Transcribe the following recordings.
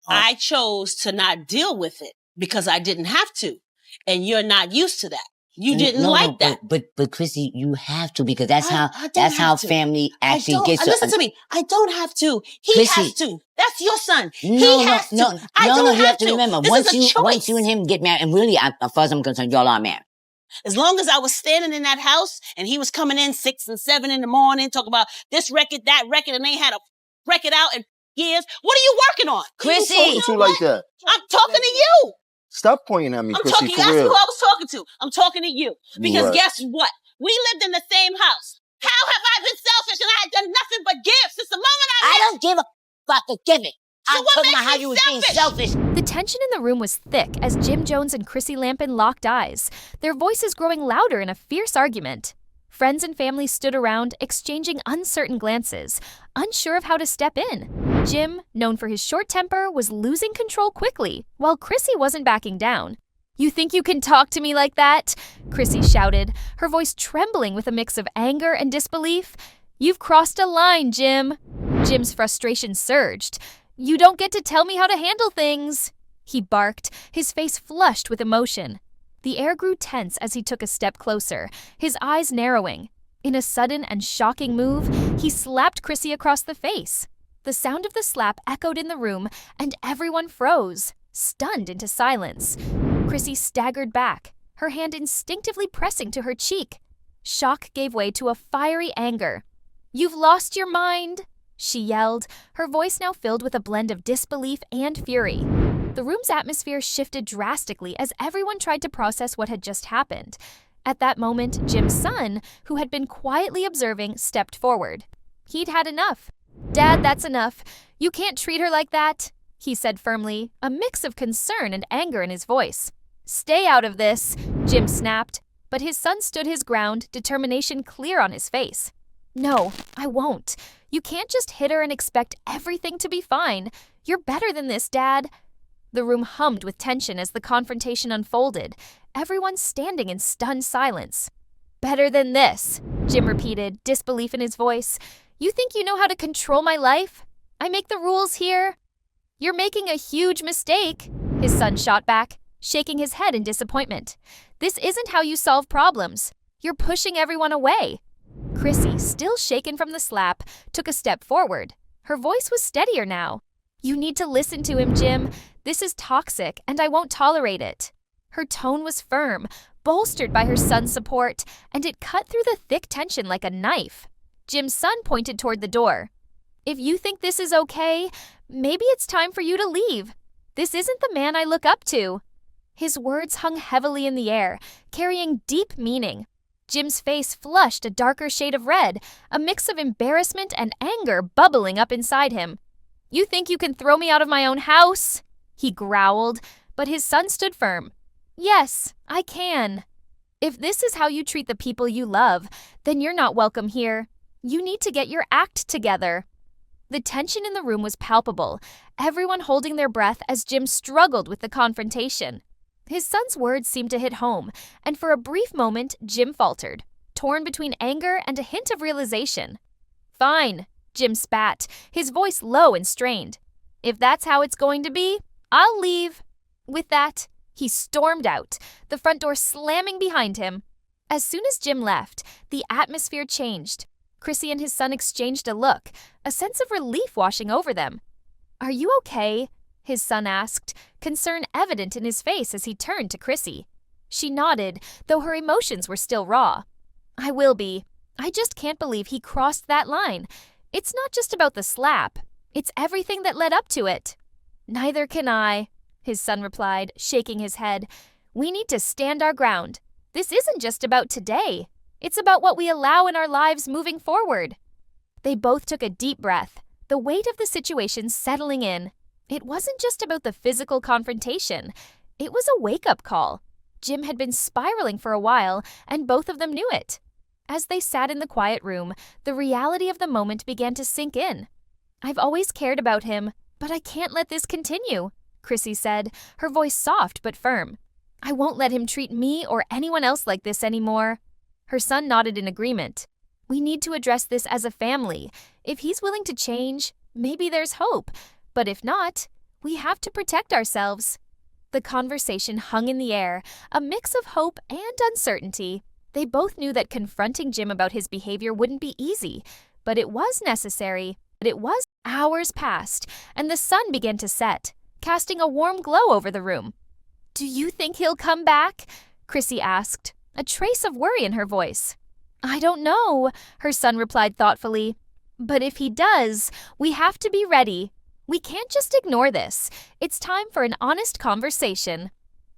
I chose to not deal with it because I didn't have to. And you're not used to that. You didn't like that. But Chrissy, you have to, because that's how family actually gets. Listen to me. I don't have to. He has to. That's your son. No, he has to. You have to remember, once you and him get married, and really, as far as I'm concerned, y'all are married. As long as I was standing in that house and he was coming in 6 and 7 in the morning, talking about this record, that record, and they had a record out in years. What are you working on? Chrissy! You talking to like that? I'm talking to you. Stop pointing at me, Chrissy, for that's real. who I was talking to. I'm talking to you. Because guess what? We lived in the same house. How have I been selfish and I had done nothing but give since the moment I don't give a fuck to give it. So I'm talking about how you was being selfish. The tension in the room was thick as Jim Jones and Chrissy Lampkin locked eyes, their voices growing louder in a fierce argument. Friends and family stood around, exchanging uncertain glances, unsure of how to step in. Jim, known for his short temper, was losing control quickly, while Chrissy wasn't backing down. "You think you can talk to me like that?" Chrissy shouted, her voice trembling with a mix of anger and disbelief. "You've crossed a line, Jim." Jim's frustration surged. "You don't get to tell me how to handle things," he barked, his face flushed with emotion. The air grew tense as he took a step closer, his eyes narrowing. In a sudden and shocking move, he slapped Chrissy across the face. The sound of the slap echoed in the room, and everyone froze, stunned into silence. Chrissy staggered back, her hand instinctively pressing to her cheek. Shock gave way to a fiery anger. "You've lost your mind," she yelled, her voice now filled with a blend of disbelief and fury. The room's atmosphere shifted drastically as everyone tried to process what had just happened. At that moment, Jim's son, who had been quietly observing, stepped forward. He'd had enough. "Dad, that's enough. You can't treat her like that," he said firmly, a mix of concern and anger in his voice. "Stay out of this," Jim snapped, but his son stood his ground, determination clear on his face. "No, I won't. You can't just hit her and expect everything to be fine. You're better than this, Dad." The room hummed with tension as the confrontation unfolded, everyone standing in stunned silence. "Better than this," Jim repeated, disbelief in his voice. "You think you know how to control my life? I make the rules here." "You're making a huge mistake," his son shot back, shaking his head in disappointment. "This isn't how you solve problems. You're pushing everyone away." Chrissy, still shaken from the slap, took a step forward. Her voice was steadier now. "You need to listen to him, Jim. This is toxic, and I won't tolerate it." Her tone was firm, bolstered by her son's support, and it cut through the thick tension like a knife. Jim's son pointed toward the door. "If you think this is okay, maybe it's time for you to leave. This isn't the man I look up to." His words hung heavily in the air, carrying deep meaning. Jim's face flushed a darker shade of red, a mix of embarrassment and anger bubbling up inside him. "You think you can throw me out of my own house?" he growled, but his son stood firm. "Yes, I can. If this is how you treat the people you love, then you're not welcome here. You need to get your act together." The tension in the room was palpable, everyone holding their breath as Jim struggled with the confrontation. His son's words seemed to hit home, and for a brief moment, Jim faltered, torn between anger and a hint of realization. "Fine," Jim spat, his voice low and strained. "If that's how it's going to be, I'll leave." With that, he stormed out, the front door slamming behind him. As soon as Jim left, the atmosphere changed. Chrissy and his son exchanged a look, a sense of relief washing over them. "Are you okay?" his son asked, concern evident in his face as he turned to Chrissy. She nodded, though her emotions were still raw. "I will be. I just can't believe he crossed that line. It's not just about the slap. It's everything that led up to it." "Neither can I," his son replied, shaking his head. "We need to stand our ground. This isn't just about today. It's about what we allow in our lives moving forward." They both took a deep breath, the weight of the situation settling in. It wasn't just about the physical confrontation. It was a wake-up call. Jim had been spiraling for a while, and both of them knew it. As they sat in the quiet room, the reality of the moment began to sink in. "I've always cared about him, but I can't let this continue," Chrissy said, her voice soft but firm. "I won't let him treat me or anyone else like this anymore." Her son nodded in agreement. "We need to address this as a family. If he's willing to change, maybe there's hope. But if not, We have to protect ourselves." The conversation hung in the air, a mix of hope and uncertainty. They both knew that confronting Jim about his behavior wouldn't be easy, but it was necessary. Hours passed, and the sun began to set, casting a warm glow over the room. "Do you think he'll come back?" Chrissy asked, a trace of worry in her voice. "I don't know," her son replied thoughtfully. "But if he does, we have to be ready. We can't just ignore this. It's time for an honest conversation."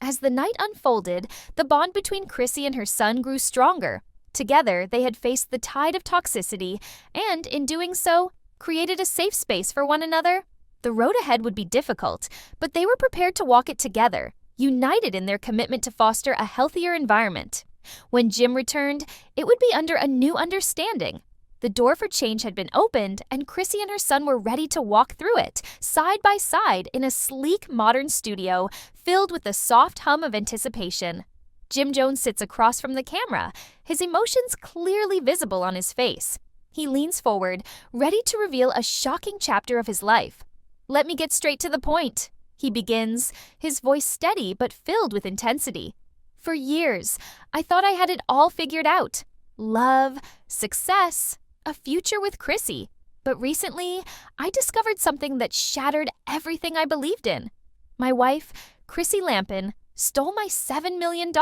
As the night unfolded, the bond between Chrissy and her son grew stronger. Together, they had faced the tide of toxicity and, in doing so, created a safe space for one another. The road ahead would be difficult, but they were prepared to walk it together, united in their commitment to foster a healthier environment. When Jim returned, it would be under a new understanding. The door for change had been opened, and Chrissy and her son were ready to walk through it, side by side, in a sleek, modern studio filled with the soft hum of anticipation. Jim Jones sits across from the camera, his emotions clearly visible on his face. He leans forward, ready to reveal a shocking chapter of his life. "Let me get straight to the point," he begins, his voice steady but filled with intensity. "For years, I thought I had it all figured out. Love, success, a future with Chrissy. But recently, I discovered something that shattered everything I believed in. My wife, Chrissy Lampkin, stole my $7 million.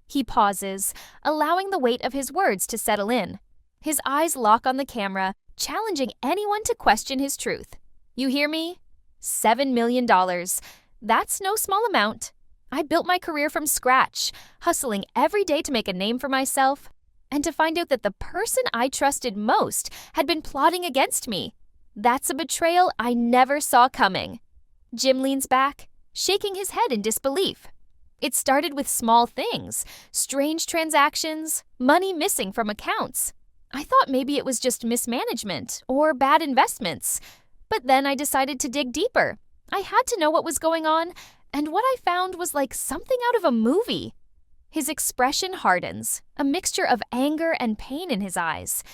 He pauses, allowing the weight of his words to settle in. His eyes lock on the camera, challenging anyone to question his truth. "You hear me? $7 million. That's no small amount. I built my career from scratch, hustling every day to make a name for myself. And to find out that the person I trusted most had been plotting against me. That's a betrayal I never saw coming." Jim leans back, shaking his head in disbelief. "It started with small things, strange transactions, money missing from accounts. I thought maybe it was just mismanagement or bad investments. But then I decided to dig deeper. I had to know what was going on, and what I found was like something out of a movie." His expression hardens, a mixture of anger and pain in his eyes.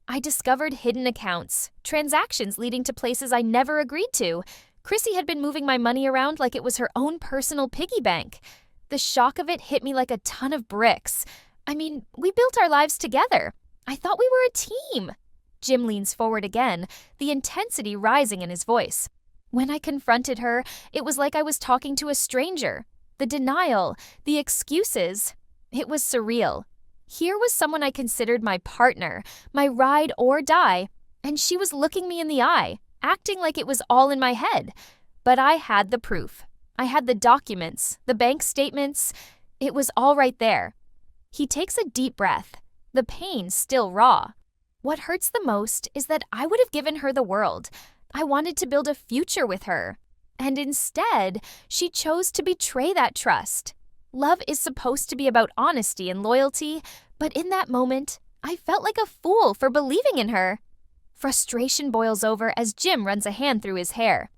"I discovered hidden accounts, transactions leading to places I never agreed to. Chrissy had been moving my money around like it was her own personal piggy bank. The shock of it hit me like a ton of bricks. I mean, we built our lives together. I thought we were a team." Jim leans forward again, the intensity rising in his voice. "When I confronted her, it was like I was talking to a stranger. The denial, the excuses, it was surreal. Here was someone I considered my partner, my ride or die, and she was looking me in the eye, acting like it was all in my head. But I had the proof. I had the documents, the bank statements. It was all right there." He takes a deep breath, the pain still raw. "What hurts the most is that I would have given her the world. I wanted to build a future with her. And instead, she chose to betray that trust. Love is supposed to be about honesty and loyalty, but in that moment, I felt like a fool for believing in her." Frustration boils over as Jim runs a hand through his hair.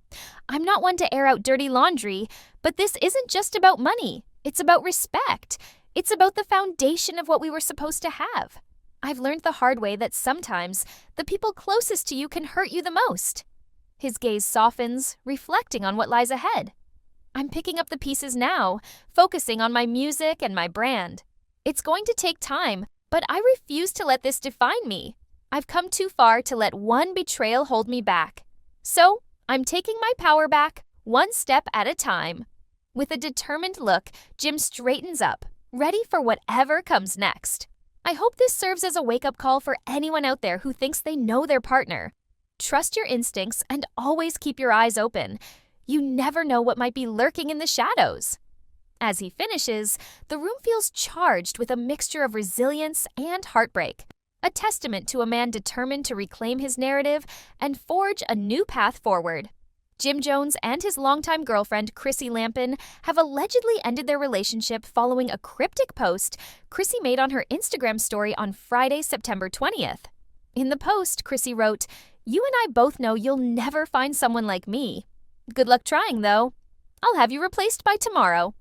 "I'm not one to air out dirty laundry, but this isn't just about money. It's about respect. It's about the foundation of what we were supposed to have. I've learned the hard way that sometimes the people closest to you can hurt you the most." His gaze softens, reflecting on what lies ahead. "I'm picking up the pieces now, focusing on my music and my brand. It's going to take time, but I refuse to let this define me. I've come too far to let one betrayal hold me back. So, I'm taking my power back, one step at a time." With a determined look, Jim straightens up, ready for whatever comes next. I hope this serves as a wake-up call for anyone out there who thinks they know their partner. Trust your instincts and always keep your eyes open. You never know what might be lurking in the shadows. As he finishes, the room feels charged with a mixture of resilience and heartbreak, a testament to a man determined to reclaim his narrative and forge a new path forward. Jim Jones and his longtime girlfriend, Chrissy Lampkin, have allegedly ended their relationship following a cryptic post Chrissy made on her Instagram story on Friday, September 20th. In the post, Chrissy wrote, "You and I both know you'll never find someone like me. Good luck trying, though. I'll have you replaced by tomorrow."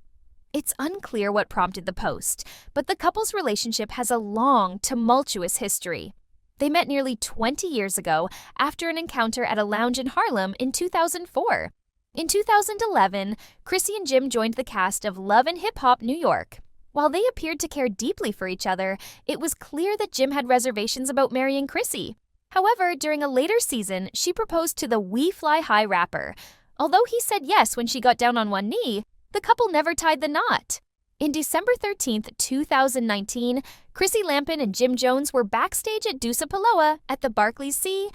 It's unclear what prompted the post, but the couple's relationship has a long, tumultuous history. They met nearly 20 years ago after an encounter at a lounge in Harlem in 2004. In 2011, Chrissy and Jim joined the cast of Love and Hip Hop New York. While they appeared to care deeply for each other, it was clear that Jim had reservations about marrying Chrissy. However, during a later season, she proposed to the We Fly High rapper. Although he said yes when she got down on one knee, the couple never tied the knot. In December 13, 2019, Chrissy Lampkin and Jim Jones were backstage at Deuce Paloa at the Barclays Sea